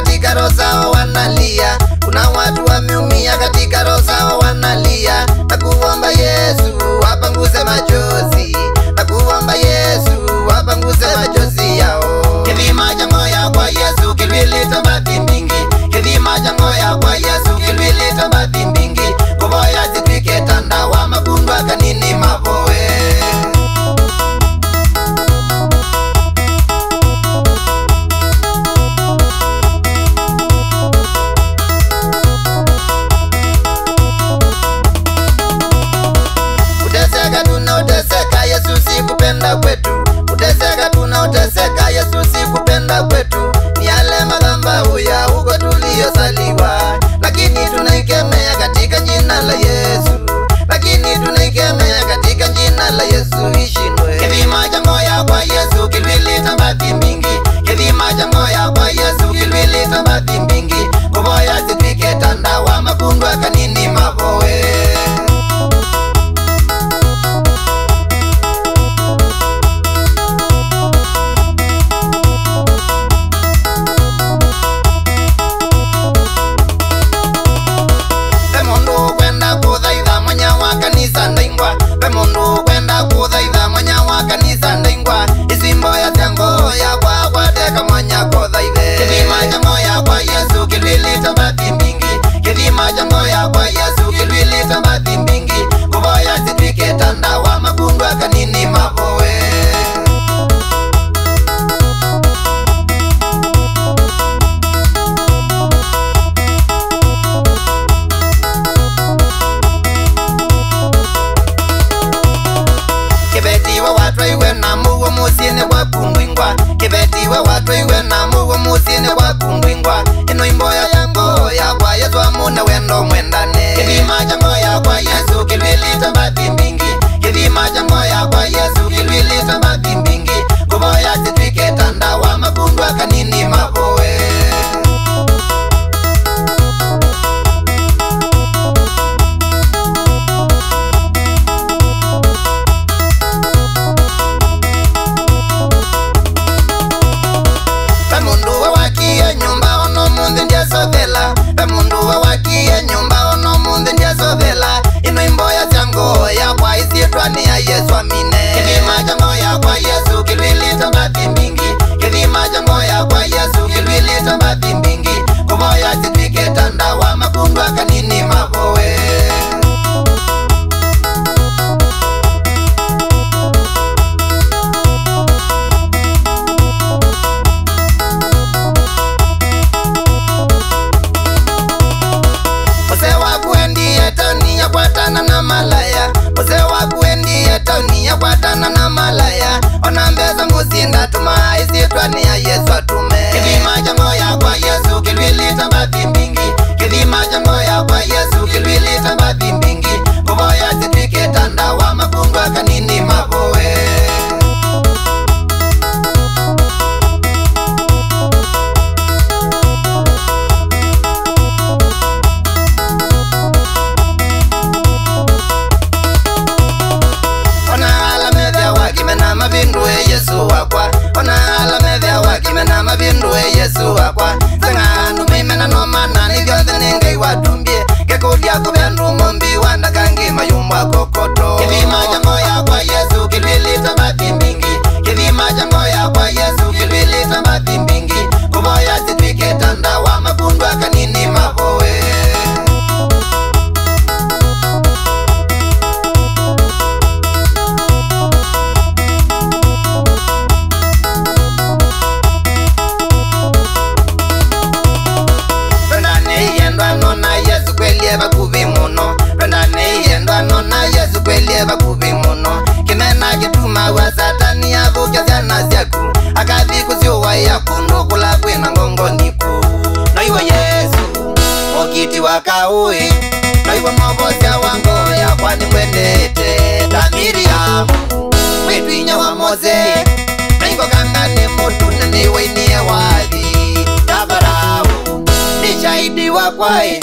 katika roho zao wanalia. Kuna watu wameumia katika roho zao wanalia. Nakuomba Yesu wapanguze machozi, nakuomba Yesu wapanguze machozi yao. Kidhima cha moyo kwa Yesu kilileta madhi mingi, kidhima cha moyo kwa Yesu kilileta madhi mingi. Kuboya zitwike tanda wa makundwa kanini maboe. Uteseka tunaoteseka Yesu si kupenda kwetu. Uteseka tunaoteseka Yesu si kupenda kwetu. Ni yale madhabahu ya huko tuliyozaliwa, lakini tunaikemea katika jina la Yesu, lakini tunaikemea katika jina la Yesu ishindwe. Kidhima cha moyo kwa Yesu kilileta madhi mingi, kidhima cha moyo kwa Yesu kilileta madhi mingi. Kuboya zitwike tanda wa makundwa kanini maboe. Kanisa ndaingwa, pemundu kwenda kuthaitha mwanya wa kanisa ndaingwa. Isimbo ya tango ya kwa teka mwanya kuthaithe. Kidhima cha moyo kwa Yesu kilileta madhi mingi, kidhima cha moyo kwa Yesu kilileta madhi mingi. Kuboya zitwike tanda wa makundwa kanini maboe. Kibetiwa watu iwe na mugo musine kwa kundwingwa, kibetiwa watu iwe na mugo musine kwa kundwingwa. Ino imboya yango ya kwa Yesu amuna wendo mwendane. Kidhima cha moyo kwa Yesu kilileta madhi mingi, kidhima cha moyo kwa Yesu kilileta madhi mingi. Kuboya zitwike tanda wa makundwa kanini maboe. Pemundu wakie nyumba ono munde ndia sovela, pemundu wakie nyumba ono munde ndia sovela. Ino imboya zango ya kwa isietwa ni ya Yesu amine. Kidhima cha moyo kwa Yesu kilileta madhi mingi, kidhima cha moyo kwa Yesu kilileta madhi mingi. Kuboya zitwike tanda wa makundwa kanini maboe. Kwatana na malaya, ose wakuendie tauni ya kwatana na malaya. Onambeza musinda tuma isietwa ni ya Yesu atume. Kidhima cha moyo kwa Yesu kilileta madhi mingi, kidhima cha moyo kwa Yesu kilileta madhi mingi. Kuboya zitwike tanda wa makundwa kanini maboe. Yesu wakwa, ona ala mevya wakimena mabindu Yesu wakwa. Sengandu mimena nomana ni vyothe ningai watumbie. Kekudia kubyandu mombi wanakangi mayumwa kokoto. Kidhima cha moyo kwa Yesu kilileta madhi mingi, kidhima cha moyo kwa Yesu kilileta madhi mingi. Kuboya zitwike tanda wa makundwa kanini maboe. Bakubi muno kimena kituma wa satani avuja zana zyaku akathi kuziwa yakundu kula kwina ngongo niku. Na iwe Yesu okiti wakaui, na iwe mobosya wango ya kwani mwendete. Tamiri ya wetwinya wa Mose, na iko kangane mutu nene wainie wathi. Tabarau ni shahidi wa kwai,